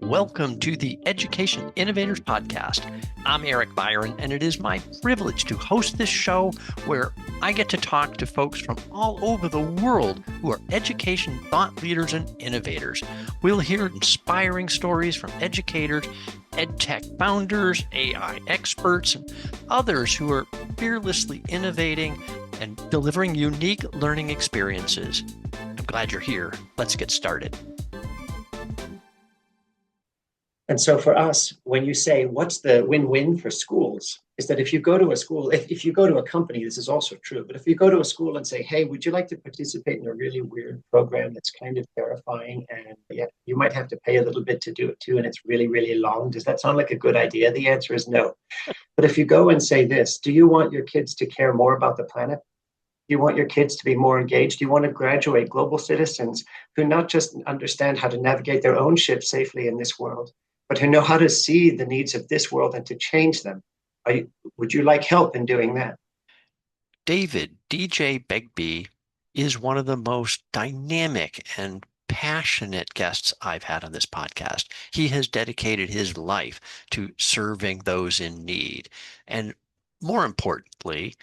Welcome to the Education Innovators Podcast. I'm Eric Byron, and it is my privilege to host this show where I get to talk to folks from all over the world who are education thought leaders and innovators. We'll hear inspiring stories from educators, EdTech founders, AI experts, and others who are fearlessly innovating and delivering unique learning experiences. I'm glad you're here. Let's get started. And so for us, when you say, what's the win-win for schools, is that if you go to a school, if you go to a company, this is also true, but if you go to a school and say, hey, would you like to participate in a really weird program that's kind of terrifying, and yet you might have to pay a little bit to do it too, and it's really, really long, does that sound like a good idea? The answer is no. But if you go and say this, do you want your kids to care more about the planet? Do you want your kids to be more engaged? Do you want to graduate global citizens who not just understand how to navigate their own ship safely in this world, but who know how to see the needs of this world and to change them? Would you like help in doing that? David, DJ Begbie, is one of the most dynamic and passionate guests I've had on this podcast. He has dedicated his life to serving those in need. And more importantly,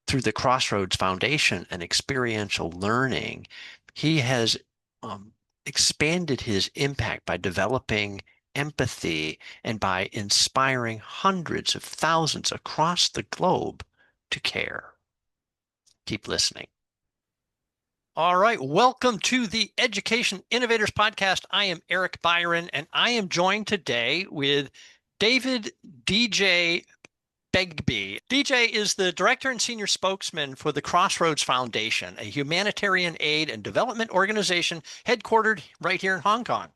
through the Crossroads Foundation and experiential learning, he has expanded his impact by developing empathy and by inspiring hundreds of thousands across the globe to care. Keep listening. All right, welcome to the Education Innovators Podcast. I am Eric Byron, and I am joined today with David DJ Begbie. DJ is the director and senior spokesman for the Crossroads Foundation, a humanitarian aid and development organization headquartered right here in Hong Kong.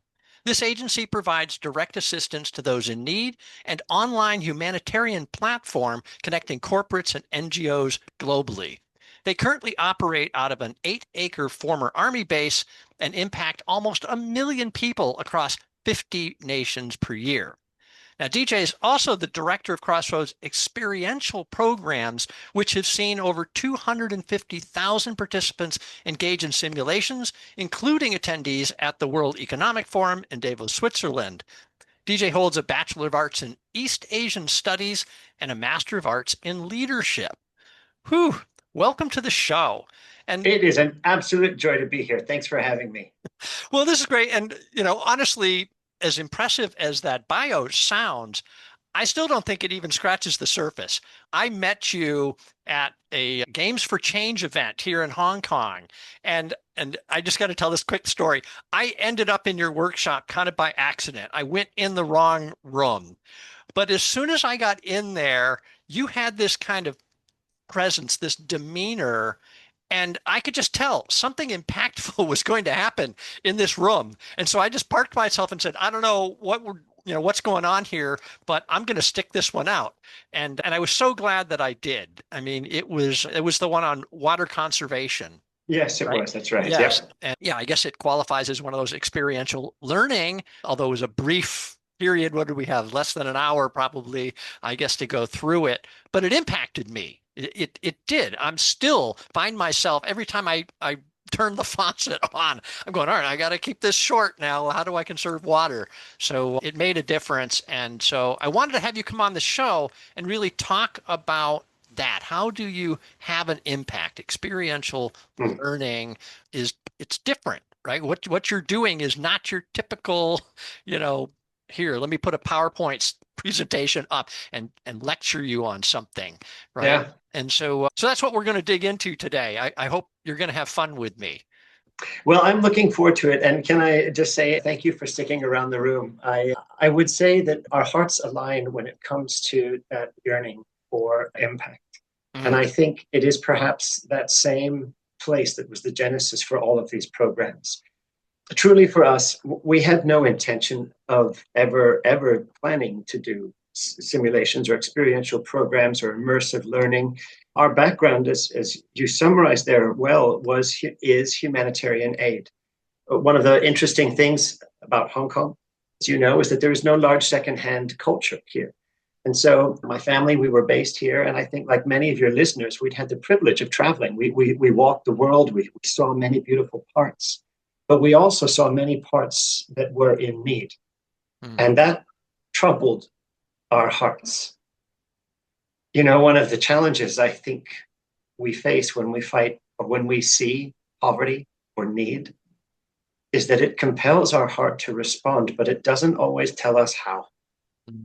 This agency provides direct assistance to those in need and online humanitarian platform connecting corporates and NGOs globally. They currently operate out of an 8-acre former Army base and impact almost 1 million people across 50 nations per year. Now, DJ is also the director of Crossroads Experiential programs, which have seen over 250,000 participants engage in simulations, including attendees at the World Economic Forum in Davos, Switzerland. DJ holds a Bachelor of Arts in East Asian Studies and a Master of Arts in Leadership. Whew, welcome to the show. And it is an absolute joy to be here. Thanks for having me. Well, this is great. And, honestly, as impressive as that bio sounds, I still don't think it even scratches the surface. I met you at a Games for Change event here in Hong Kong. And I just got to tell this quick story. I ended up in your workshop kind of by accident. I went in the wrong room. But as soon as I got in there, you had this kind of presence, this demeanor. And I could just tell something impactful was going to happen in this room. And so I just parked myself and said, I don't know what's going on here, but I'm going to stick this one out. And I was so glad that I did. I mean, it was the one on water conservation. Yes, it was. That's right. Yes. Yep. And yeah, I guess it qualifies as one of those experiential learning, although it was a brief period. What did we have? Less than an hour, probably, I guess, to go through it. But it impacted me. It did. I'm still find myself every time I turn the faucet on, I'm going, all right, I got to keep this short now. How do I conserve water? So it made a difference. And so I wanted to have you come on the show and really talk about that. How do you have an impact? Experiential learning it's different, right? What you're doing is not your typical, here, let me put a PowerPoint presentation up and lecture you on something, right? Yeah. And so that's what we're going to dig into today. I hope you're going to have fun with me. Well, I'm looking forward to it. And can I just say thank you for sticking around the room. I would say that our hearts align when it comes to that yearning for impact. Mm-hmm. And I think it is perhaps that same place that was the genesis for all of these programs. Truly for us, we had no intention of ever planning to do simulations or experiential programs or immersive learning. Our background, as you summarized there well, is humanitarian aid. One of the interesting things about Hong Kong, as you know, is that there is no large secondhand culture here. And so my family, we were based here. And I think like many of your listeners, we'd had the privilege of traveling. We walked the world. We saw many beautiful parts. But we also saw many parts that were in need. Mm. And that troubled our hearts. One of the challenges I think we face when we fight or when we see poverty or need is that it compels our heart to respond, but it doesn't always tell us how. It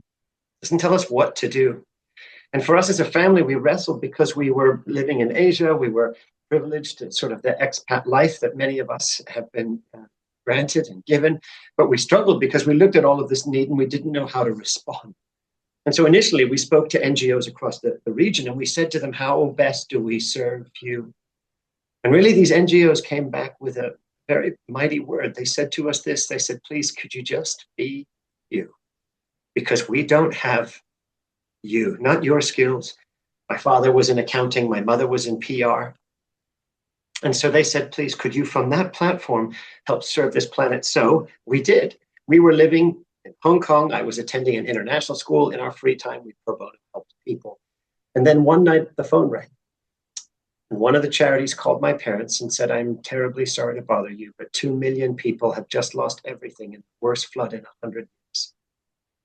doesn't tell us what to do. And for us as a family, we wrestled because we were living in Asia. We were privileged in sort of the expat life that many of us have been granted and given. But we struggled because we looked at all of this need and we didn't know how to respond. And so initially, we spoke to NGOs across the region and we said to them, how best do we serve you? And really, these NGOs came back with a very mighty word. They said to us this, they said, please, could you just be you? Because we don't have you, not your skills. My father was in accounting, my mother was in PR. And so they said, please, could you from that platform help serve this planet? So we did. We were living in Hong Kong. I was attending an international school. In our free time, we pro bono helped people. And then one night the phone rang. And one of the charities called my parents and said, I'm terribly sorry to bother you, but 2 million people have just lost everything in the worst flood in 100 years.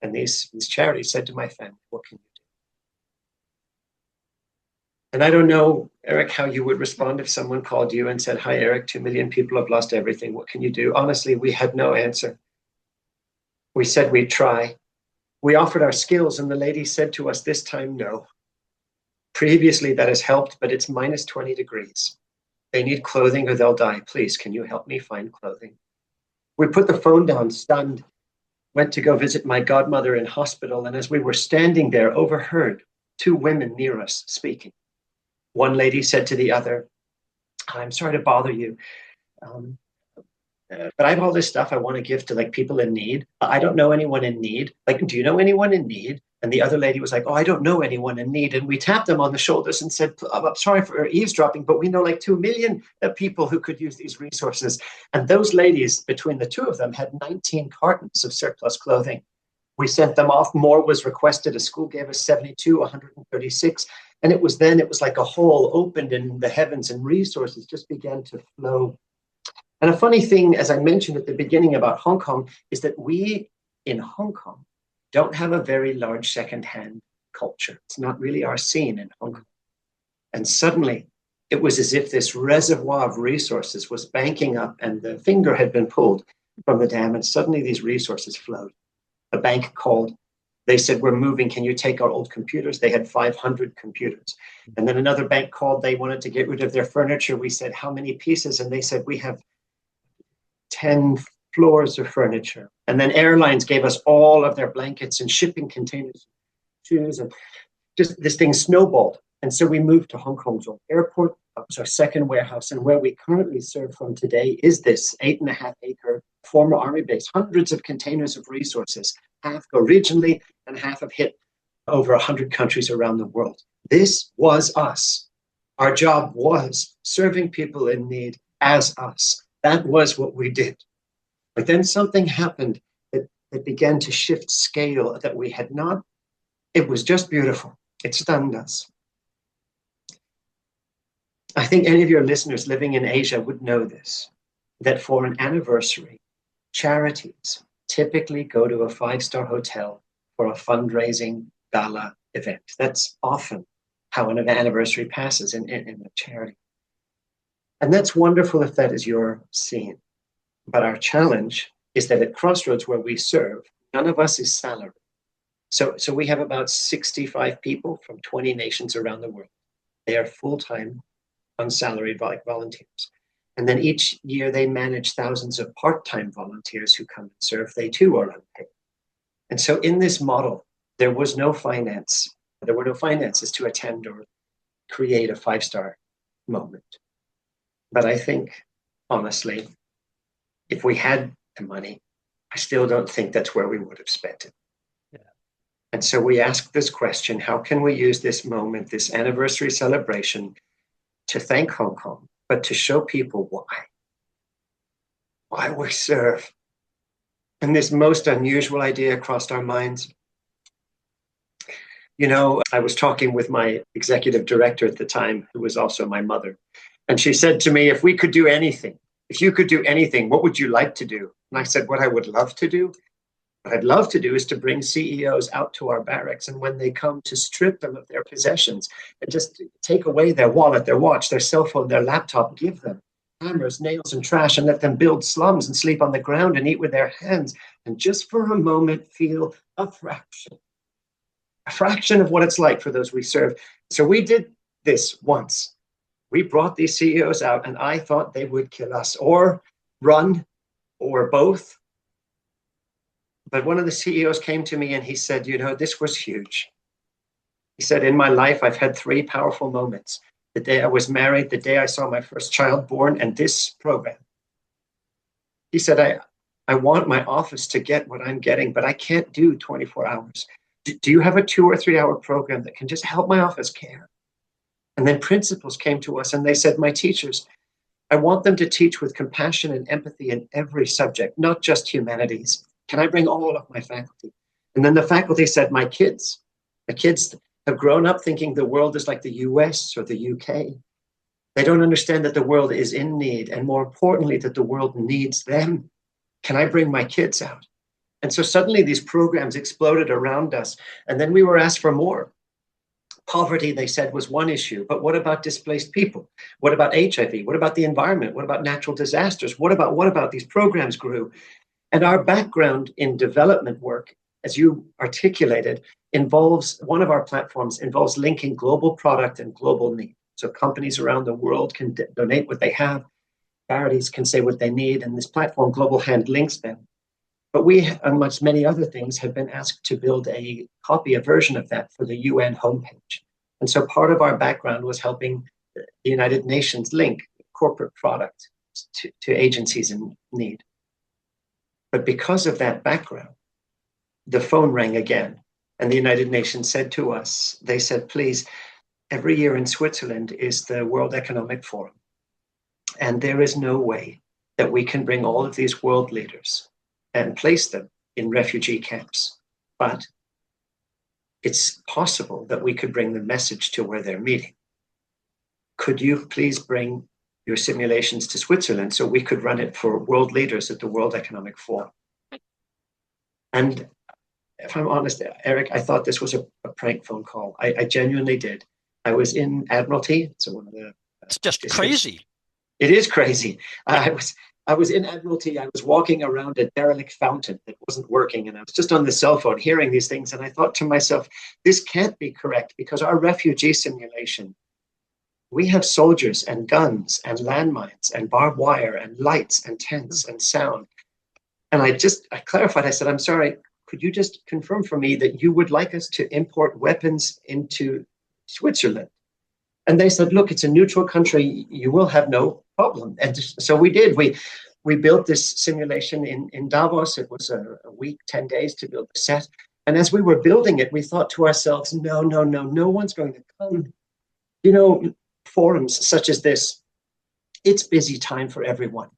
And these charities said to my family, what can you do? And I don't know, Eric, how you would respond if someone called you and said, hi, Eric, 2 million people have lost everything. What can you do? Honestly, we had no answer. We said we'd try. We offered our skills, and the lady said to us this time, no. Previously, that has helped, but it's minus 20 degrees. They need clothing or they'll die. Please, can you help me find clothing? We put the phone down, stunned, went to go visit my godmother in hospital, and as we were standing there, overheard 2 women near us speaking. One lady said to the other, I'm sorry to bother you, but I have all this stuff I want to give to people in need. I don't know anyone in need. Do you know anyone in need? And the other lady was like, oh, I don't know anyone in need. And we tapped them on the shoulders and said, I'm sorry for eavesdropping, but we know 2 million people who could use these resources. And those ladies, between the 2 of them, had 19 cartons of surplus clothing. We sent them off. More was requested. A school gave us 72, 136. And it was like a hole opened in the heavens and resources just began to flow. And a funny thing, as I mentioned at the beginning about Hong Kong, is that we in Hong Kong don't have a very large secondhand culture. It's not really our scene in Hong Kong. And suddenly it was as if this reservoir of resources was banking up and the finger had been pulled from the dam. And suddenly these resources flowed. A bank called. They said, we're moving. Can you take our old computers? They had 500 computers. And then another bank called. They wanted to get rid of their furniture. We said, how many pieces? And they said, we have 10 floors of furniture. And then airlines gave us all of their blankets and shipping containers, shoes, and just this thing snowballed. And so we moved to Hong Kong's old airport. That was our second warehouse. And where we currently serve from today is this 8.5-acre former army base, hundreds of containers of resources. Half go regionally and half have hit over 100 countries around the world. This was us. Our job was serving people in need as us. That was what we did. But then something happened that began to shift scale that we had not. It was just beautiful. It stunned us. I think any of your listeners living in Asia would know this, that for an anniversary, charities typically go to a 5-star hotel for a fundraising gala event. That's often how an anniversary passes in a charity. And that's wonderful if that is your scene. But our challenge is that at Crossroads, where we serve, none of us is salaried. So we have about 65 people from 20 nations around the world. They are full-time, unsalaried volunteers. And then each year they manage thousands of part-time volunteers who come and serve. They too are unpaid. And so in this model, there was no finance. There were no finances to attend or create a 5-star moment. But I think, honestly, if we had the money, I still don't think that's where we would have spent it. Yeah. And so we asked this question, how can we use this moment, this anniversary celebration, to thank Hong Kong, but to show people why we serve. And this most unusual idea crossed our minds. I was talking with my executive director at the time, who was also my mother. And she said to me, if you could do anything, what would you like to do? And I said, what I would love to do? What I'd love to do is to bring CEOs out to our barracks, and when they come, to strip them of their possessions and just take away their wallet, their watch, their cell phone, their laptop, give them hammers, nails, and trash, and let them build slums and sleep on the ground and eat with their hands, and just for a moment feel a fraction of what it's like for those we serve. So we did this once. We brought these CEOs out, and I thought they would kill us or run or both. But one of the CEOs came to me and he said, this was huge. He said, in my life, I've had 3 powerful moments. The day I was married, the day I saw my first child born, and this program. He said, I want my office to get what I'm getting, but I can't do 24 hours. Do you have a 2 or 3 hour program that can just help my office care? And then principals came to us and they said, my teachers, I want them to teach with compassion and empathy in every subject, not just humanities. Can I bring all of my faculty? And then the faculty said, my kids have grown up thinking the world is like the US or the UK. They don't understand that the world is in need, and more importantly, that the world needs them. Can I bring my kids out? And so suddenly these programs exploded around us, and then we were asked for more. Poverty, they said, was one issue, but what about displaced people? What about HIV? What about the environment? What about natural disasters? What about these programs grew? And our background in development work, as you articulated, one of our platforms involves linking global product and global need. So companies around the world can donate what they have, charities can say what they need, and this platform, Global Hand, links them. But we, amongst many other things, have been asked to build a version of that for the UN homepage. And so part of our background was helping the United Nations link corporate product to agencies in need. But because of that background, the phone rang again, and the United Nations said to us, they said, please, every year in Switzerland is the World Economic Forum. And there is no way that we can bring all of these world leaders and place them in refugee camps. But it's possible that we could bring the message to where they're meeting. Could you please bring your simulations to Switzerland so we could run it for world leaders at the World Economic Forum? And if I'm honest, Eric, I thought this was a prank phone call. I genuinely did. I was in Admiralty. So one of the it's just districts. Crazy. It is crazy. I was in Admiralty. I was walking around a derelict fountain that wasn't working, and I was just on the cell phone hearing these things. And I thought to myself, this can't be correct, because our refugee simulation, we have soldiers and guns and landmines and barbed wire and lights and tents and sound. And I clarified. I said, I'm sorry, could you just confirm for me that you would like us to import weapons into Switzerland? And they said, look, it's a neutral country. You will have no problem. And so we did. We built this simulation in Davos. It was a week, 10 days to build the set. And as we were building it, we thought to ourselves, no one's going to come. Forums such as this, it's busy time for everyone.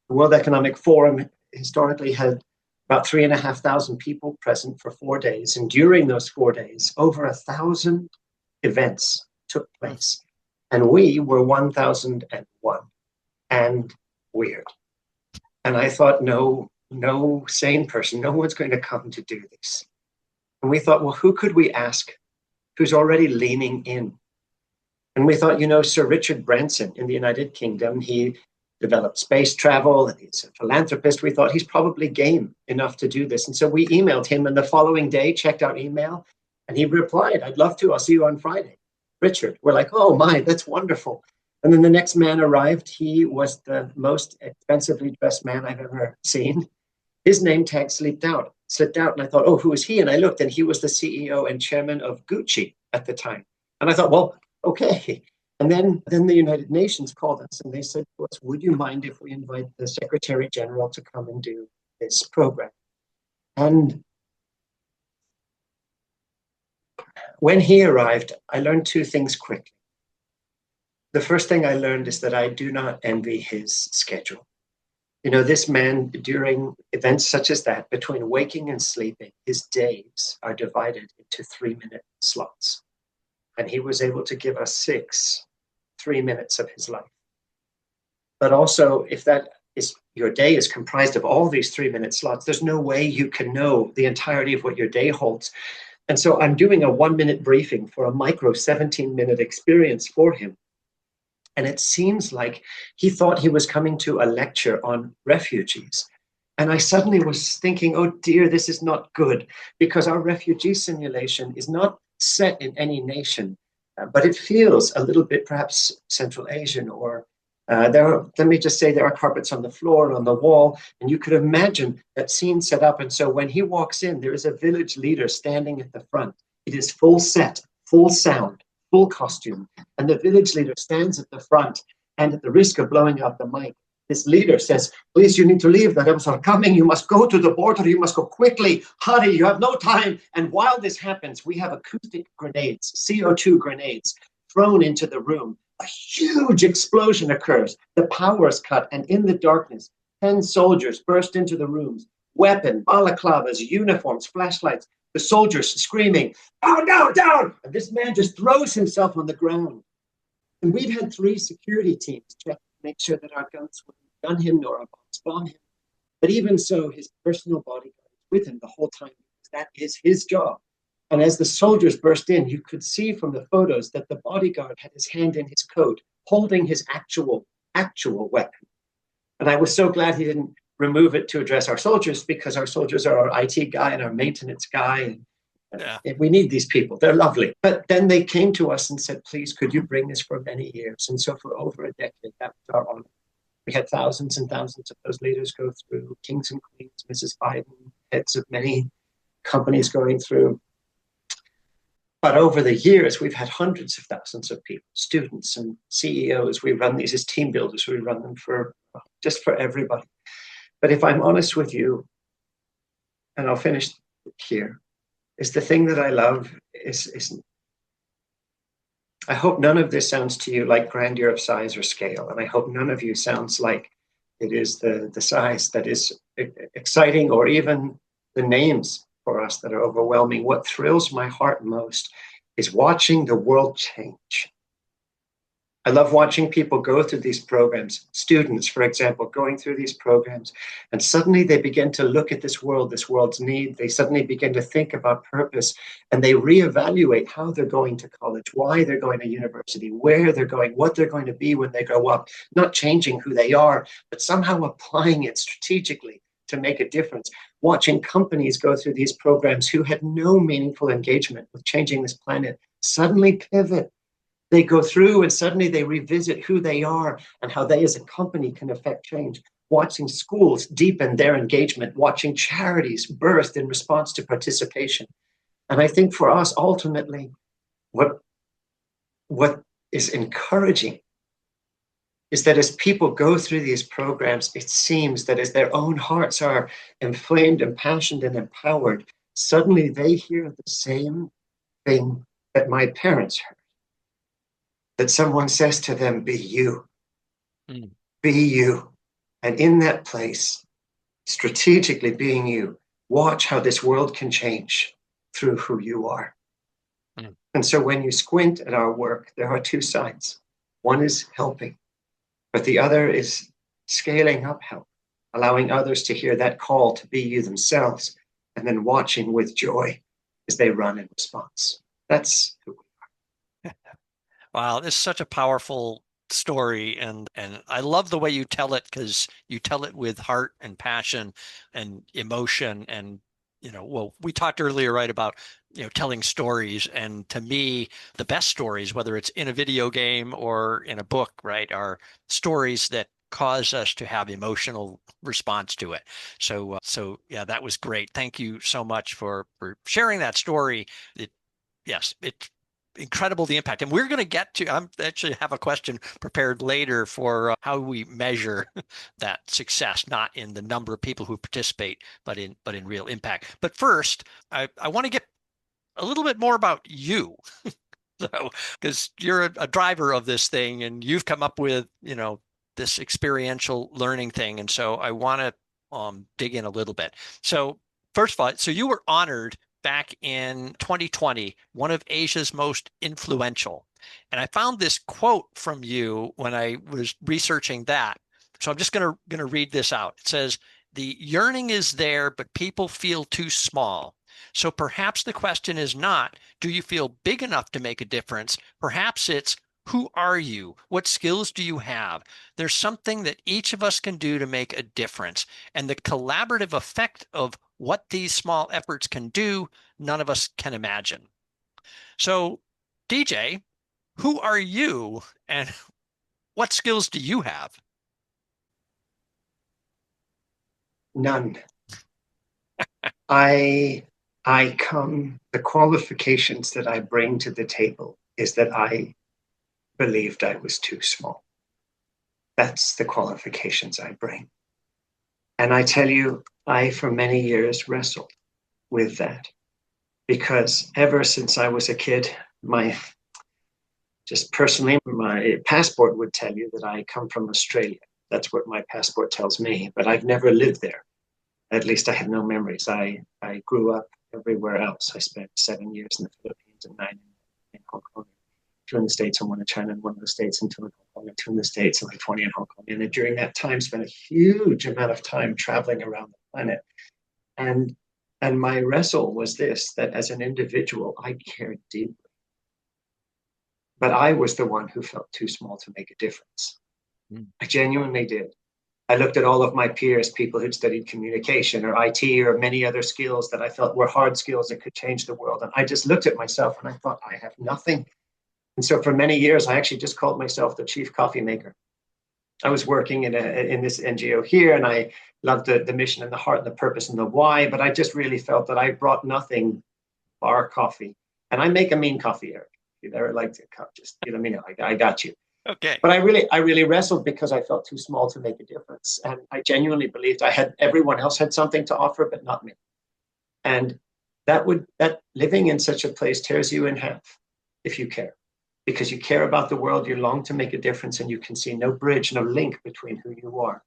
The World Economic Forum historically had about 3,500 people present for 4 days. And during those 4 days, over 1,000 events took place. And we were 1,001 and weird. And I thought, no sane person, no one's going to come to do this. And we thought, well, who could we ask who's already leaning in? And we thought, Sir Richard Branson in the United Kingdom, he developed space travel, and he's a philanthropist. We thought he's probably game enough to do this. And so we emailed him, and the following day checked our email, and he replied, I'd love to, I'll see you on Friday. Richard, we're like, oh my, that's wonderful. And then the next man arrived. He was the most expensively dressed man I've ever seen. His name tag slipped out. And I thought, oh, who is he? And I looked, and he was the CEO and chairman of Gucci at the time. And I thought, well, okay. And then the United Nations called us, and they said to us, would you mind if we invite the Secretary General to come and do this program? And when he arrived, I learned 2 things quickly. The first thing I learned is that I do not envy his schedule. This man, during events such as that, between waking and sleeping, his days are divided into 3-minute slots. And he was able to give us 3 minutes of his life. But also, if that your day is comprised of all these 3-minute slots. There's no way you can know the entirety of what your day holds. And so I'm doing a 1-minute briefing for a micro 17-minute experience for him. And it seems like he thought he was coming to a lecture on refugees. And I suddenly was thinking, oh dear, this is not good, because our refugee simulation is not set in any nation, but it feels a little bit perhaps Central Asian, or let me just say there are carpets on the floor and on the wall, and you could imagine that scene set up. And so when he walks in, there is a village leader standing at the front. It is full set, full sound, full costume, and the village leader stands at the front, and at the risk of blowing out the mic, this leader says, please, you need to leave. The rebels are coming. You must go to the border. You must go quickly. Hurry. You have no time. And while this happens, we have acoustic grenades, CO2 grenades, thrown into the room. A huge explosion occurs. The power is cut. And in the darkness, 10 soldiers burst into the rooms. Weapon, balaclavas, uniforms, flashlights. The soldiers screaming, down, down, down. And this man just throws himself on the ground. And we've had 3 security teams check to make sure that our guns wouldn't gun him nor our bombs bomb him. But even so, his personal bodyguard is with him the whole time, because that is his job. And as the soldiers burst in, you could see from the photos that the bodyguard had his hand in his coat, holding his actual weapon. And I was so glad he didn't remove it to address our soldiers, because our soldiers are our IT guy and our maintenance guy. And we need these people. They're lovely. But then they came to us and said, please, could you bring this for many years? And so for over a decade, that was our honor. We had thousands and thousands of those leaders go through, kings and queens, Mrs. Biden, heads of many companies going through. But over the years, we've had hundreds of thousands of people, students and CEOs. We run these as team builders. We run them just for everybody. But if I'm honest with you, and I'll finish here, is the thing that I love is I hope none of this sounds to you like grandeur of size or scale. And I hope none of you sounds like it is the size that is exciting, or even the names for us that are overwhelming. What thrills my heart most is watching the world change. I love watching people go through these programs, students, for example, going through these programs, and suddenly they begin to look at this world's need. They suddenly begin to think about purpose, and they reevaluate how they're going to college, why they're going to university, where they're going, what they're going to be when they grow up, not changing who they are, but somehow applying it strategically to make a difference. Watching companies go through these programs who had no meaningful engagement with changing this planet suddenly pivot. They go through and suddenly they revisit who they are and how they as a company can affect change. Watching schools deepen their engagement, watching charities burst in response to participation. And I think for us, ultimately, what is encouraging is that as people go through these programs, it seems that as their own hearts are inflamed, impassioned, and empowered, suddenly they hear the same thing that my parents heard. That someone says to them, be you, be you. And in that place, strategically being you, watch how this world can change through who you are. And so when you squint at our work, there are 2 sides. One is helping, but the other is scaling up help, allowing others to hear that call to be you themselves, and then watching with joy as they run in response. That's who we are. Wow, this is such a powerful story, and I love the way you tell it, because you tell it with heart and passion and emotion. And well, we talked earlier, right, about telling stories, and to me, the best stories, whether it's in a video game or in a book, right, are stories that cause us to have emotional response to it. So yeah, that was great. Thank you so much for sharing that story. It's incredible, the impact. And we're going to get to, I'm actually have a question prepared later for how we measure that success, not in the number of people who participate, but in real impact. But first, I want to get a little bit more about you. So, because you're a driver of this thing, and you've come up with, this experiential learning thing. And so I want to dig in a little bit. So first of all, so you were honored back in 2020, one of Asia's most influential. And I found this quote from you when I was researching that. So I'm just gonna read this out. It says, the yearning is there, but people feel too small. So perhaps the question is not, do you feel big enough to make a difference? Perhaps it's, who are you? What skills do you have? There's something that each of us can do to make a difference. And the collaborative effect of what these small efforts can do, none of us can imagine. So, DJ, who are you and what skills do you have? None. The qualifications that I bring to the table is that I believed I was too small. That's the qualifications I bring. And I tell you, I, for many years, wrestled with that because ever since I was a kid, just personally, my passport would tell you that I come from Australia. That's what my passport tells me, but I've never lived there. At least I have no memories. I grew up everywhere else. I spent 7 years in the Philippines and 9 in Hong Kong, 2 in the States and 1 in China, and 1 in the States and 2 in Hong Kong, and 2 in the States and like 20 in Hong Kong. And then during that time, spent a huge amount of time traveling around the planet. And my wrestle was this, that as an individual, I cared deeply. But I was the one who felt too small to make a difference. I genuinely did. I looked at all of my peers, people who'd studied communication or IT or many other skills that I felt were hard skills that could change the world. And I just looked at myself and I thought, I have nothing. And so for many years, I actually just called myself the chief coffee maker. I was working in this NGO here, and I loved the mission and the heart and the purpose and the why, but I just really felt that I brought nothing bar coffee. And I make a mean coffee, Eric. If you'd ever like to cup, just let me know. I got you. Okay. But I really wrestled because I felt too small to make a difference. And I genuinely believed everyone else had something to offer, but not me. And that living in such a place tears you in half if you care. Because you care about the world, you long to make a difference, and you can see no bridge, no link between who you are.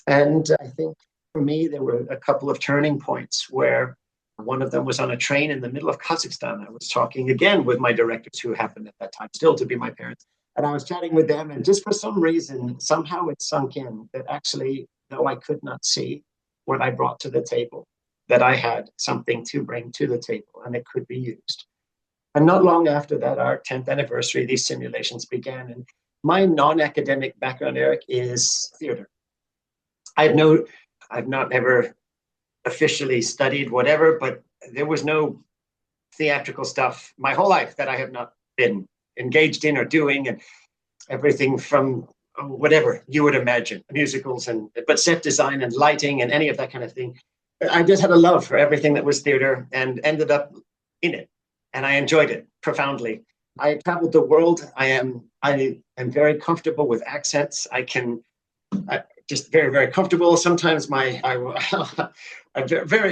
And I think for me, there were a couple of turning points where one of them was on a train in the middle of Kazakhstan. I was talking again with my directors, who happened at that time still to be my parents. And I was chatting with them, and just for some reason, somehow it sunk in that actually, though I could not see what I brought to the table, that I had something to bring to the table and it could be used. And not long after that, our 10th anniversary, these simulations began. And my non-academic background, Eric, is theater. I've not ever officially studied whatever, but there was no theatrical stuff my whole life that I have not been engaged in or doing, and everything from whatever you would imagine, musicals, but set design and lighting and any of that kind of thing. I just had a love for everything that was theater and ended up in it. And I enjoyed it profoundly. I traveled the world. I am very comfortable with accents. Just very, very comfortable. Sometimes very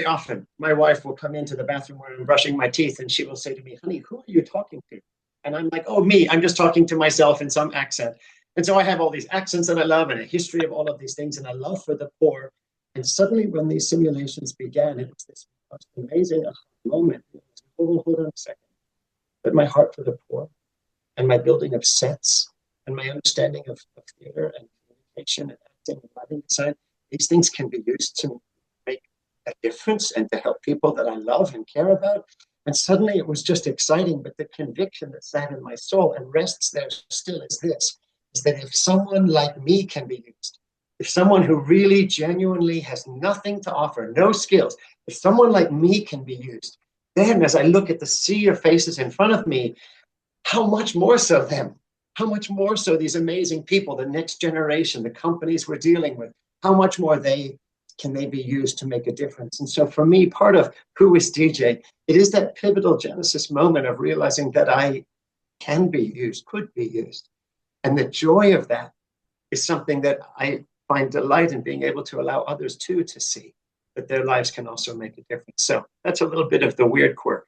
often, my wife will come into the bathroom where I'm brushing my teeth, and she will say to me, honey, who are you talking to? And I'm like, oh, me, I'm just talking to myself in some accent. And so I have all these accents that I love and a history of all of these things and a love for the poor. And suddenly when these simulations began, it was this most amazing moment. Hold on a second. But my heart for the poor and my building of sets and my understanding of theater and communication and acting and lighting design, these things can be used to make a difference and to help people that I love and care about. And suddenly it was just exciting, but the conviction that sat in my soul and rests there still is that if someone like me can be used, if someone who really genuinely has nothing to offer, no skills, if someone like me can be used, then as I look at the sea of faces in front of me, how much more so them? How much more so these amazing people, the next generation, the companies we're dealing with, how much more can they be used to make a difference? And so for me, part of who is DJ, it is that pivotal Genesis moment of realizing that I can be used, could be used. And the joy of that is something that I find delight in being able to allow others too to see that their lives can also make a difference. So that's a little bit of the weird quirk.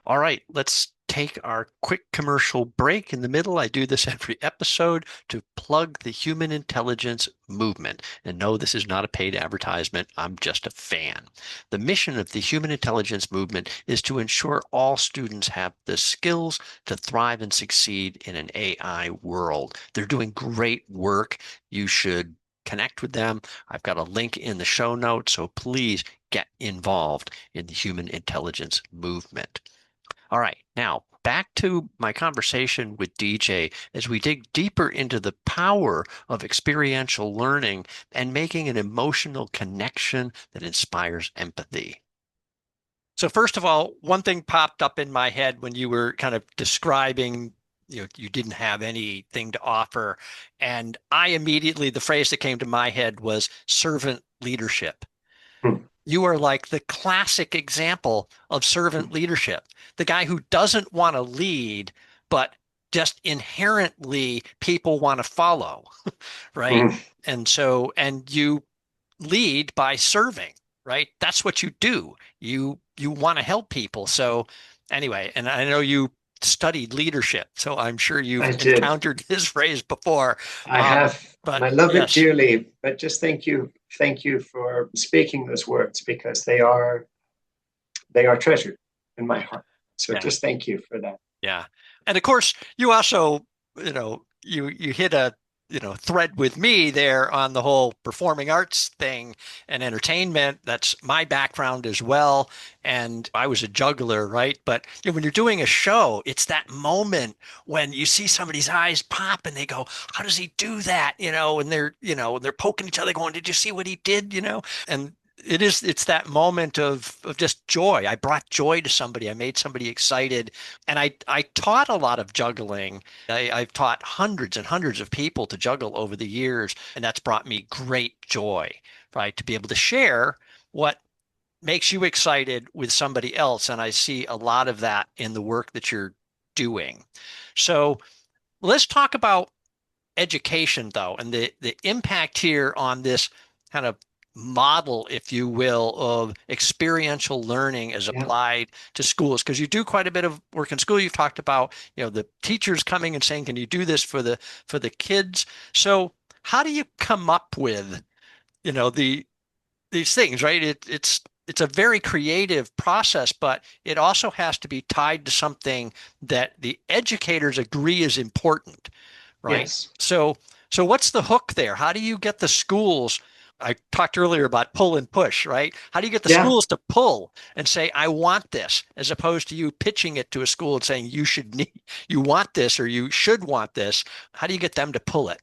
All right, let's take our quick commercial break in the middle. I do this every episode to plug the human intelligence movement. And no, this is not a paid advertisement. I'm just a fan. The mission of the human intelligence movement is to ensure all students have the skills to thrive and succeed in an AI world. They're doing great work. You should connect with them. I've got a link in the show notes, so please get involved in the human intelligence movement. All right, now back to my conversation with DJ as we dig deeper into the power of experiential learning and making an emotional connection that inspires empathy. So first of all, one thing popped up in my head when you were kind of describing, you didn't have anything to offer. And the phrase that came to my head was servant leadership. You are like the classic example of servant leadership. The guy who doesn't want to lead, but just inherently people want to follow, right? And you lead by serving, right? That's what you do. You want to help people. So anyway, and I know you studied leadership, so I'm sure you've encountered this phrase before. I have, and I love it yes. dearly. But just thank you for speaking those words, because they are treasured in my heart. So just thank you for that. Yeah, and of course, you also, you hit a thread with me there on the whole performing arts thing and entertainment. That's my background as well. And I was a juggler, right? But when you're doing a show, it's that moment when you see somebody's eyes pop and they go, how does he do that? And they're poking each other going, did you see what he did? And it's that moment of just joy. I brought joy to somebody. I made somebody excited. And I taught a lot of juggling. I've taught hundreds and hundreds of people to juggle over the years. And that's brought me great joy, right? To be able to share what makes you excited with somebody else. And I see a lot of that in the work that you're doing. So let's talk about education, though, and the impact here on this kind of model, if you will, of experiential learning as applied to schools, because you do quite a bit of work in school. You've talked about, the teachers coming and saying, can you do this for the kids? So how do you come up with, these things, right? It's a very creative process, but it also has to be tied to something that the educators agree is important, right? Yes. So what's the hook there? How do you get the schools? I talked earlier about pull and push, right? How do you get the schools to pull and say, I want this, as opposed to you pitching it to a school and saying, you want this, or you should want this? How do you get them to pull it?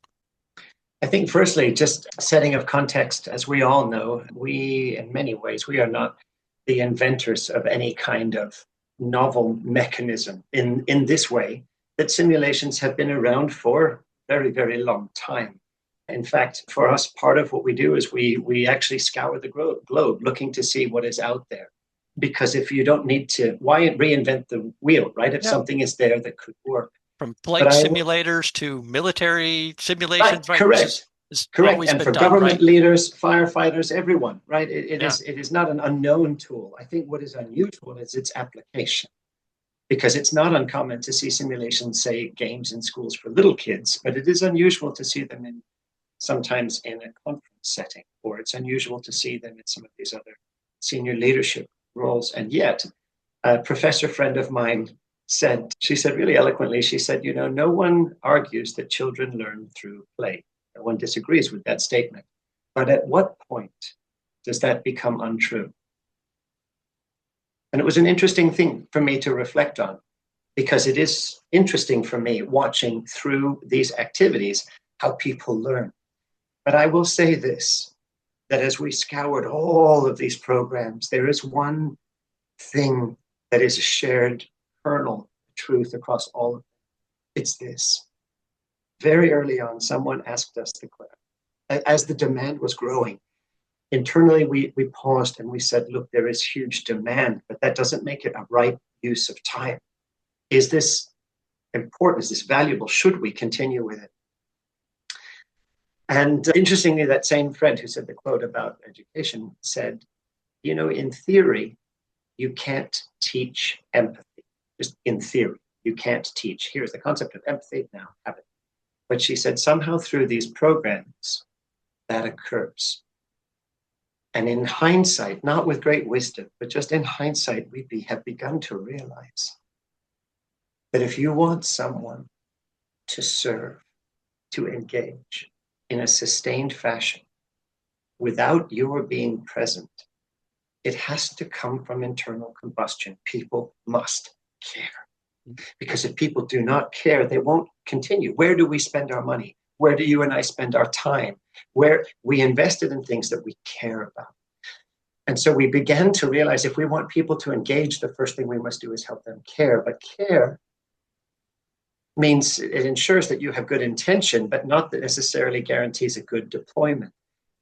I think firstly, just setting of context, as we all know, in many ways, we are not the inventors of any kind of novel mechanism in this way, that simulations have been around for very, very long time. In fact, for us, part of what we do is we actually scour the globe looking to see what is out there. Because if you don't need to, why reinvent the wheel, right? If something is there that could work. From flight simulators to military simulations, right? Correct. Correct. And for government leaders, firefighters, everyone, right? It is not an unknown tool. I think what is unusual is its application. Because it's not uncommon to see simulations, say, games in schools for little kids, but it is unusual to see them sometimes in a conference setting, or it's unusual to see them in some of these other senior leadership roles. And yet, a professor friend of mine she said really eloquently, she said, no one argues that children learn through play. No one disagrees with that statement. But at what point does that become untrue? And it was an interesting thing for me to reflect on, because it is interesting for me watching through these activities how people learn. But I will say this, that as we scoured all of these programs, there is one thing that is a shared kernel of truth across all of them. It's this. Very early on, someone asked us the question, as the demand was growing, internally we paused and we said, look, there is huge demand, but that doesn't make it a right use of time. Is this important? Is this valuable? Should we continue with it? And interestingly, that same friend who said the quote about education said, in theory, you can't teach empathy. just in theory. You can't teach. Here's the concept of empathy. Now have it. But she said somehow through these programs that occurs. And in hindsight, not with great wisdom, but just in hindsight, have begun to realize that if you want someone to serve, to engage in a sustained fashion without your being present, it has to come from internal combustion. People must care. Because if people do not care, they won't continue. Where do we spend our money? Where do you and I spend our time? Where we invested in things that we care about. And so we began to realize if we want people to engage, the first thing we must do is help them care. But care means it ensures that you have good intention, but not that necessarily guarantees a good deployment.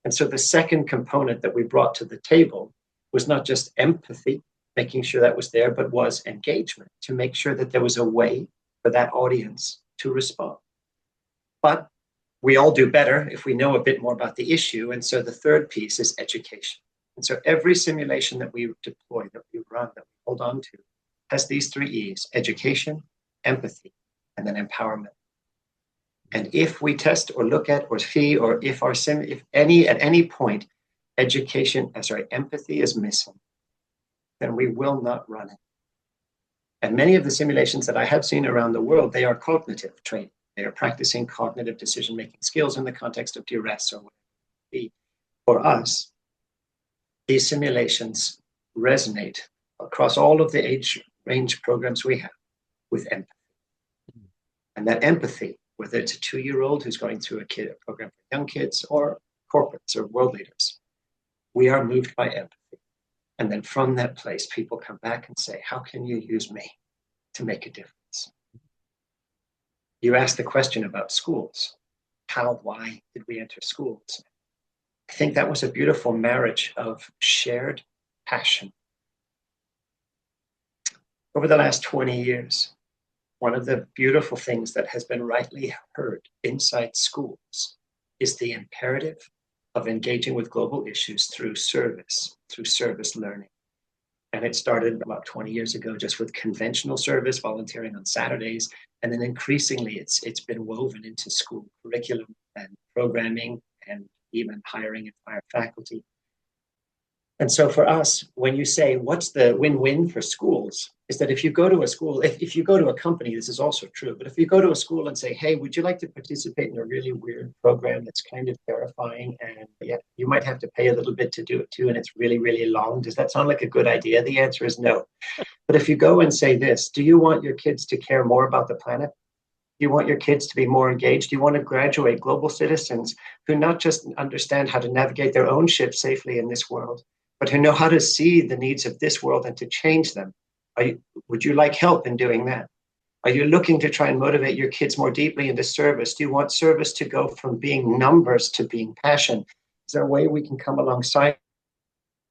And so the second component that we brought to the table was not just empathy, making sure that was there, but was engagement, to make sure that there was a way for that audience to respond. But we all do better if we know a bit more about the issue. And so the third piece is education. And so every simulation that we deploy, that we run, that we hold on to, has these three E's: education, empathy, and then empowerment. And if we test or look at or see, or if at any point, empathy is missing, then we will not run it. And many of the simulations that I have seen around the world, they are cognitive training. They are practicing cognitive decision-making skills in the context of duress or whatever it be. For us, these simulations resonate across all of the age range programs we have with empathy. And that empathy, whether it's a 2-year-old who's going through a program for young kids or corporates or world leaders, we are moved by empathy. And then from that place, people come back and say, how can you use me to make a difference? You asked the question about schools. Why did we enter schools? I think that was a beautiful marriage of shared passion. Over the last 20 years, one of the beautiful things that has been rightly heard inside schools is the imperative of engaging with global issues through service learning. And it started about 20 years ago just with conventional service, volunteering on Saturdays. And then increasingly, it's been woven into school curriculum and programming and even hiring and fire faculty. And so for us, when you say, what's the win-win for schools, is that if you go to a school, if you go to a company, this is also true, but if you go to a school and say, hey, would you like to participate in a really weird program that's kind of terrifying, and yeah, you might have to pay a little bit to do it too, and it's really, really long. Does that sound like a good idea? The answer is no. But if you go and say this, do you want your kids to care more about the planet? Do you want your kids to be more engaged? Do you want to graduate global citizens who not just understand how to navigate their own ship safely in this world, but who know how to see the needs of this world and to change them? Would you like help in doing that? Are you looking to try and motivate your kids more deeply into service? Do you want service to go from being numbers to being passion? Is there a way we can come alongside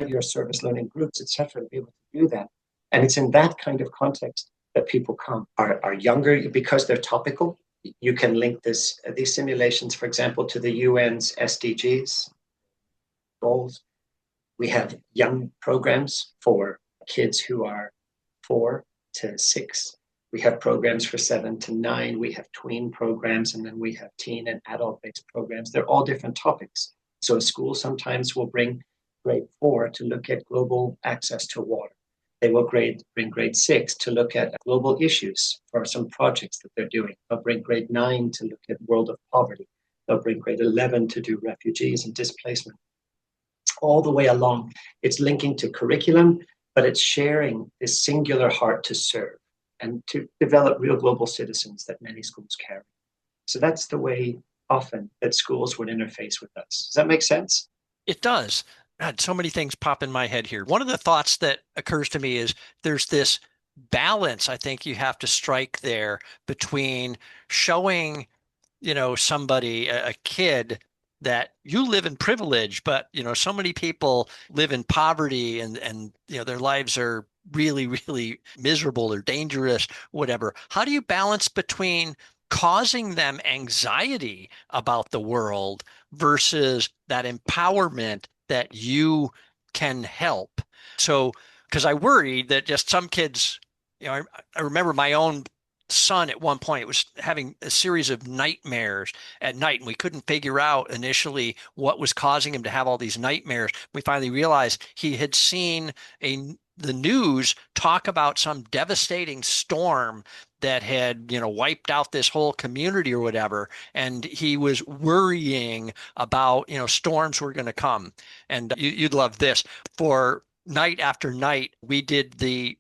your service learning groups, et cetera, to be able to do that? And it's in that kind of context that people come. Are younger because they're topical. You can link these simulations, for example, to the UN's SDGs goals. We have young programs for kids who are 4 to 6. We have programs for 7 to 9. We have tween programs, and then we have teen and adult-based programs. They're all different topics. So a school sometimes will bring grade 4 to look at global access to water. They will bring grade 6 to look at global issues for some projects that they're doing. They'll bring grade 9 to look at world of poverty. They'll bring grade 11 to do refugees and displacement. All the way along, it's linking to curriculum, but it's sharing this singular heart to serve and to develop real global citizens that many schools carry. So that's the way often that schools would interface with us. Does that make sense? It does. God, so many things pop in my head here. One of the thoughts that occurs to me is there's this balance I think you have to strike there between showing, somebody, a kid, that you live in privilege, but so many people live in poverty and their lives are really, really miserable or dangerous, whatever. How do you balance between causing them anxiety about the world versus that empowerment that you can help? So, because I worry that just some kids I remember my own son at one point was having a series of nightmares at night, and we couldn't figure out initially what was causing him to have all these nightmares. We finally realized he had seen the news talk about some devastating storm that had, wiped out this whole community or whatever, and he was worrying about, storms were going to come. And you'd love this. For night after night, we did the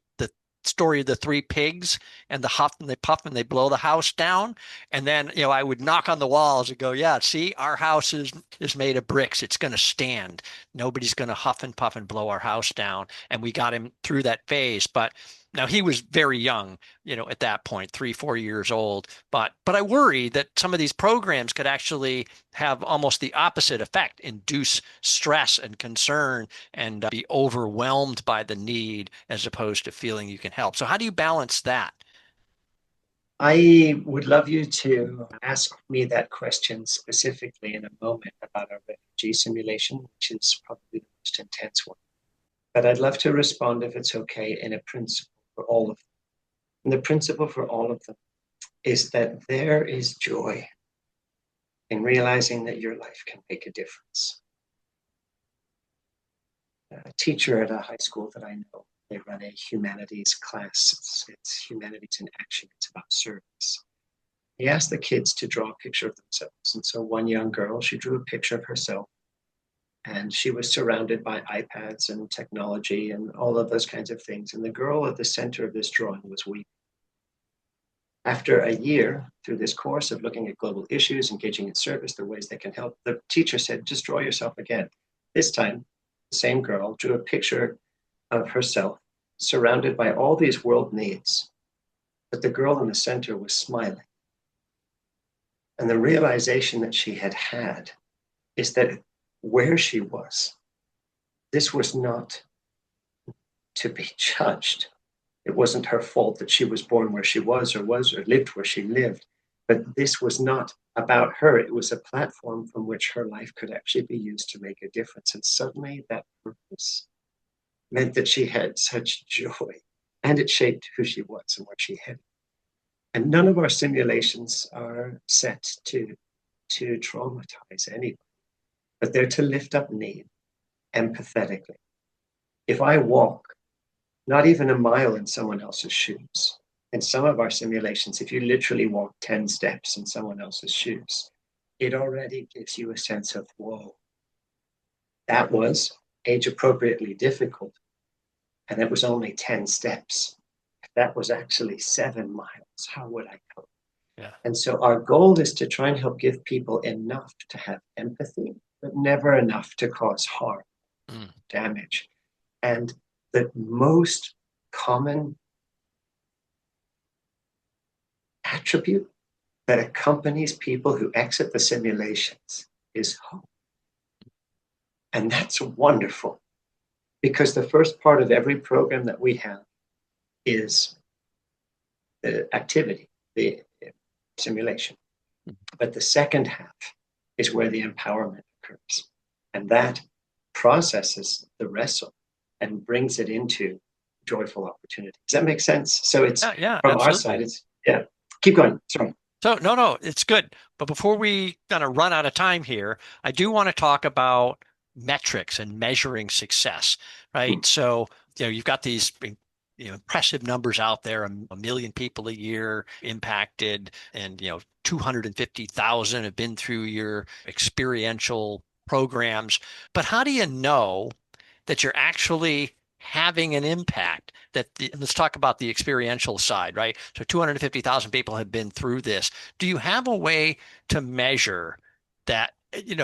story of the three pigs and the huff and they puff and they blow the house down. And then, I would knock on the walls and go, yeah, see, our house is made of bricks. It's going to stand. Nobody's going to huff and puff and blow our house down. And we got him through that phase. But now he was very young, at that point, 3, 4 years old. But I worry that some of these programs could actually have almost the opposite effect, induce stress and concern and be overwhelmed by the need as opposed to feeling you can help. So how do you balance that? I would love you to ask me that question specifically in a moment about our refugee simulation, which is probably the most intense one. But I'd love to respond, if it's okay, in a principle for all of them. And the principle for all of them is that there is joy in realizing that your life can make a difference. A teacher at a high school that I know, they run a humanities class. It's humanities in action. It's about service. He asked the kids to draw a picture of themselves. And so one young girl, she drew a picture of herself. And she was surrounded by iPads and technology and all of those kinds of things. And the girl at the center of this drawing was weeping. After a year, through this course of looking at global issues, engaging in service, the ways they can help, the teacher said, just draw yourself again. This time, the same girl drew a picture of herself surrounded by all these world needs. But the girl in the center was smiling. And the realization that she had is that where she was, this was not to be judged. It wasn't her fault that she was born where she was or lived where she lived. But this was not about her. It was a platform from which her life could actually be used to make a difference. And suddenly that purpose meant that she had such joy, and it shaped who she was and where she headed. And none of our simulations are set to traumatize anybody, but they're to lift up need empathetically. If I walk not even a mile in someone else's shoes, in some of our simulations, if you literally walk 10 steps in someone else's shoes, it already gives you a sense of, whoa, that was age appropriately difficult. And it was only 10 steps. If that was actually 7 miles, how would I cope? Yeah. And so our goal is to try and help give people enough to have empathy, but never enough to cause harm, damage. And the most common attribute that accompanies people who exit the simulations is hope. And that's wonderful, because the first part of every program that we have is the activity, the simulation. But the second half is where the empowerment occurs. And that processes the wrestle and brings it into joyful opportunity. Does that make sense? So it's yeah, from absolutely. our side, it's, yeah. Keep going. Sorry. So no, it's good. But before we kind of run out of time here, I do want to talk about metrics and measuring success, right? So, you've got these impressive numbers out there, a million people a year impacted, and 250,000 have been through your experiential programs. But how do you know that you're actually having an impact? Let's talk about the experiential side, right? So 250,000 people have been through this. Do you have a way to measure that,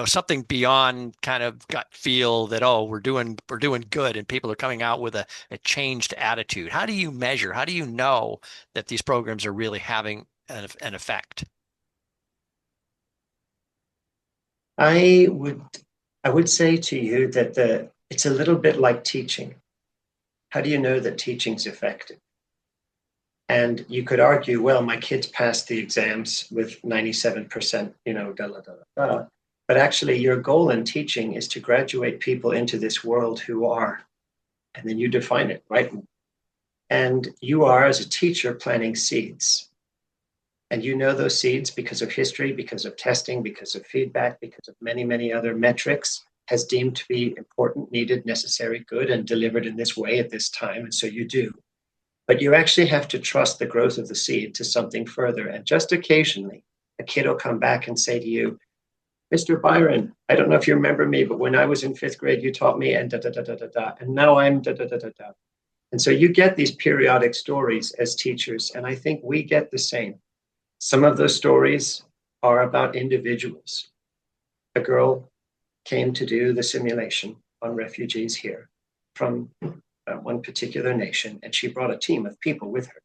something beyond kind of gut feel that, oh, we're doing good and people are coming out with a changed attitude? How do you measure? How do you know that these programs are really having an effect? I would say to you that it's a little bit like teaching. How do you know that teaching's effective? And you could argue, well, my kids passed the exams with 97%, But actually, your goal in teaching is to graduate people into this world who are, and then you define it, right? And you are, as a teacher, planting seeds. And you know those seeds because of history, because of testing, because of feedback, because of many, many other metrics, has deemed to be important, needed, necessary, good, and delivered in this way at this time. And so you do. But you actually have to trust the growth of the seed to something further. And just occasionally, a kid will come back and say to you, Mr. Byron, I don't know if you remember me, but when I was in fifth grade, you taught me and da da da da da da. And now I'm da da da da da. And so you get these periodic stories as teachers. And I think we get the same. Some of those stories are about individuals. A girl came to do the simulation on refugees here from one particular nation, and she brought a team of people with her.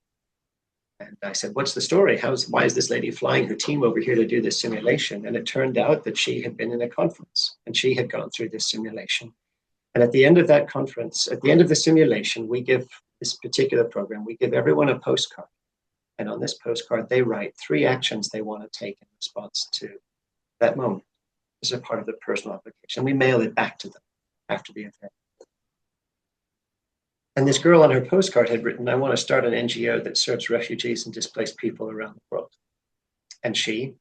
And I said, what's the story? Why is this lady flying her team over here to do this simulation? And it turned out that she had been in a conference and she had gone through this simulation. And at the end of that conference, at the end of the simulation, we give this particular program, we give everyone a postcard. And on this postcard, they write 3 actions they want to take in response to that moment. This is a part of the personal application. We mail it back to them after the event. And this girl on her postcard had written, I want to start an NGO that serves refugees and displaced people around the world. And she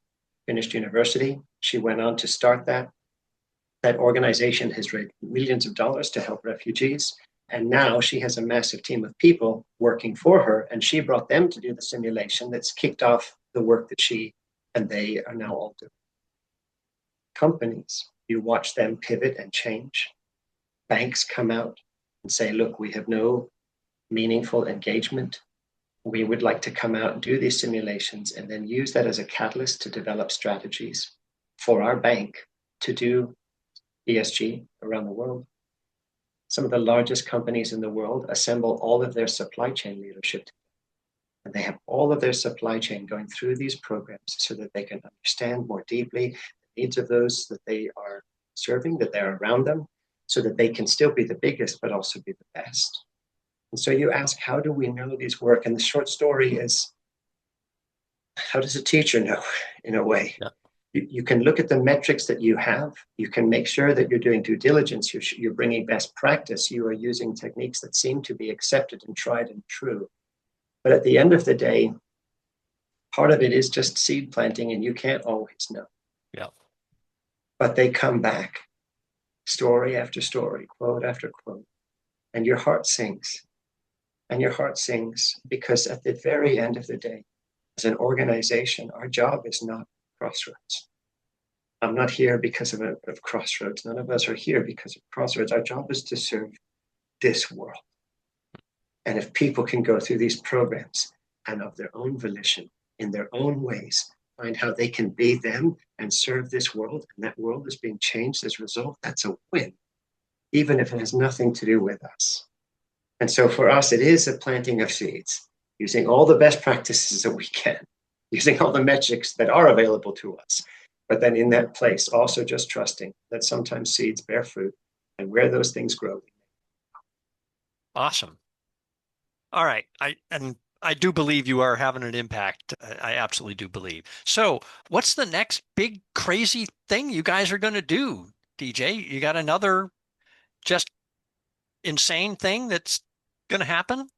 finished university. She went on to start that. That organization has raised millions of dollars to help refugees. And now she has a massive team of people working for her. And she brought them to do the simulation that's kicked off the work that she and they are now all doing. Companies, you watch them pivot and change. Banks come out and say, look, we have no meaningful engagement. We would like to come out and do these simulations and then use that as a catalyst to develop strategies for our bank to do ESG around the world. Some of the largest companies in the world assemble all of their supply chain leadership. And they have all of their supply chain going through these programs so that they can understand more deeply the needs of those that they are serving, that they're around them, so that they can still be the biggest, but also be the best. And so you ask, how do we know these work? And the short story is, how does a teacher know, in a way? Yeah. You can look at the metrics that you have. You can make sure that you're doing due diligence. You're bringing best practice. You are using techniques that seem to be accepted and tried and true. But at the end of the day, part of it is just seed planting, and you can't always know. Yeah. But they come back, story after story, quote after quote, and your heart sings. And your heart sings because at the very end of the day, as an organization, our job is not Crossroads. I'm not here because of Crossroads. None of us are here because of Crossroads. Our job is to serve this world. And if people can go through these programs and of their own volition, in their own ways, find how they can be them and serve this world, and that world is being changed as a result, that's a win, even if it has nothing to do with us. And so for us, it is a planting of seeds, using all the best practices that we can, using all the metrics that are available to us. But then in that place, also just trusting that sometimes seeds bear fruit, and where those things grow. Awesome. All right. I do believe you are having an impact. I absolutely do believe. So what's the next big crazy thing you guys are going to do, DJ? You got another just insane thing that's going to happen?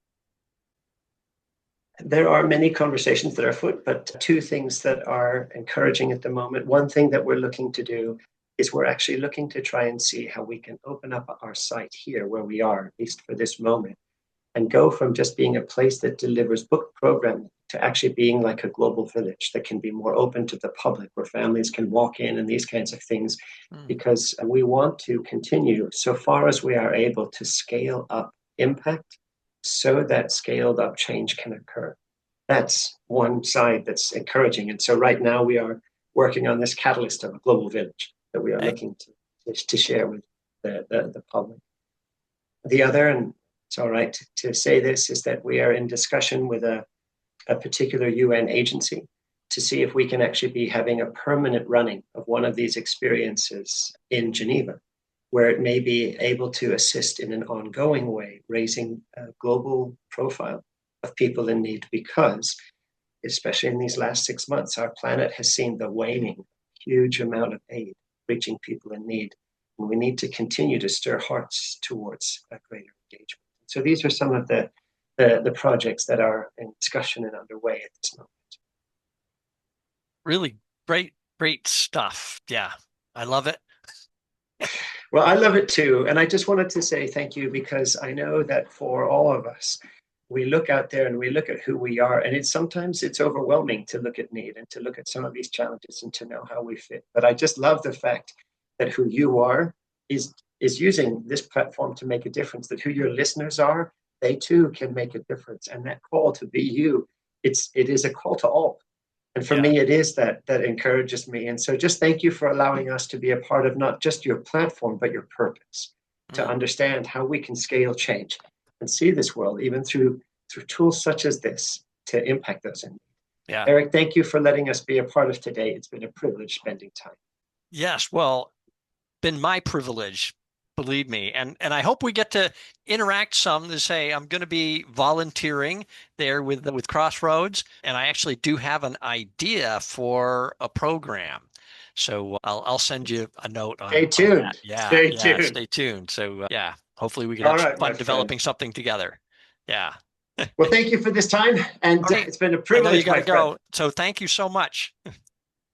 There are many conversations that are afoot, but 2 things that are encouraging at the moment. One thing that we're looking to do is we're actually looking to try and see how we can open up our site here where we are, at least for this moment, and go from just being a place that delivers book programming to actually being like a global village that can be more open to the public, where families can walk in and these kinds of things, because we want to continue, so far as we are able, to scale up impact so that scaled up change can occur. That's one side that's encouraging. And so right now we are working on this catalyst of a global village that we are looking to share with the public. The other, and it's all right to say this, is that we are in discussion with a particular UN agency to see if we can actually be having a permanent running of one of these experiences in Geneva, where it may be able to assist in an ongoing way, raising a global profile of people in need, because, especially in these last 6 months, our planet has seen the waning huge amount of aid reaching people in need. And we need to continue to stir hearts towards a greater engagement. So these are some of the the projects that are in discussion and underway at this moment. Really great stuff. Yeah, I love it. Well, I love it too. And I just wanted to say thank you, because I know that for all of us, we look out there and we look at who we are, and sometimes it's overwhelming to look at need and to look at some of these challenges and to know how we fit. But I just love the fact that who you are is using this platform to make a difference, that who your listeners are, they too can make a difference. And that call to be you, it is a call to all. And for me, it is that encourages me. And so just thank you for allowing us to be a part of not just your platform, but your purpose, to understand how we can scale change and see this world, even through tools such as this, to impact those in need. Yeah. Eric, thank you for letting us be a part of today. It's been a privilege spending time. Yes, well, been my privilege, believe me. And I hope we get to interact some. To say I'm going to be volunteering there with Crossroads, and I actually do have an idea for a program. So I'll send you a note on, Stay tuned. on that. Yeah, stay tuned. Stay tuned. So hopefully we can All have some right, fun developing something together. Yeah. Well, thank you for this time, and Okay. it's been a privilege. I know you got to go. So thank you so much.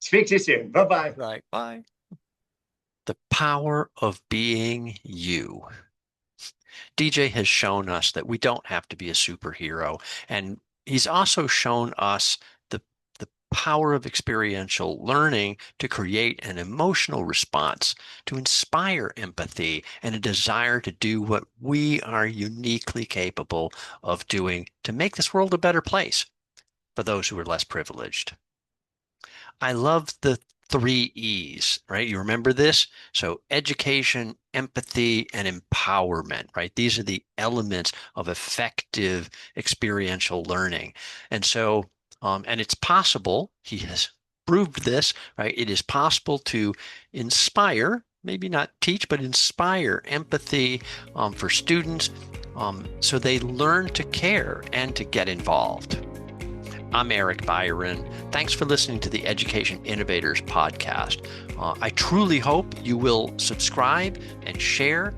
Speak to you soon. Bye-bye. Right. Bye. The power of being you. DJ has shown us that we don't have to be a superhero. And he's also shown us the power of experiential learning to create an emotional response, to inspire empathy and a desire to do what we are uniquely capable of doing to make this world a better place for those who are less privileged. I love the 3 E's, right? You remember this? So education, empathy, and empowerment, right? These are the elements of effective experiential learning. And so, and it's possible, he has proved this, right? It is possible to inspire, maybe not teach, but inspire empathy for students so they learn to care and to get involved. I'm Eric Byron. Thanks for listening to the Education Innovators Podcast. I truly hope you will subscribe and share.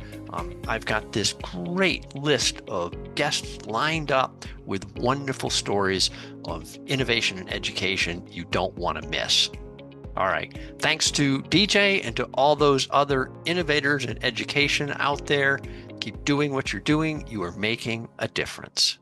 I've got this great list of guests lined up with wonderful stories of innovation and education you don't want to miss. All right. Thanks to DJ and to all those other innovators in education out there. Keep doing what you're doing. You are making a difference.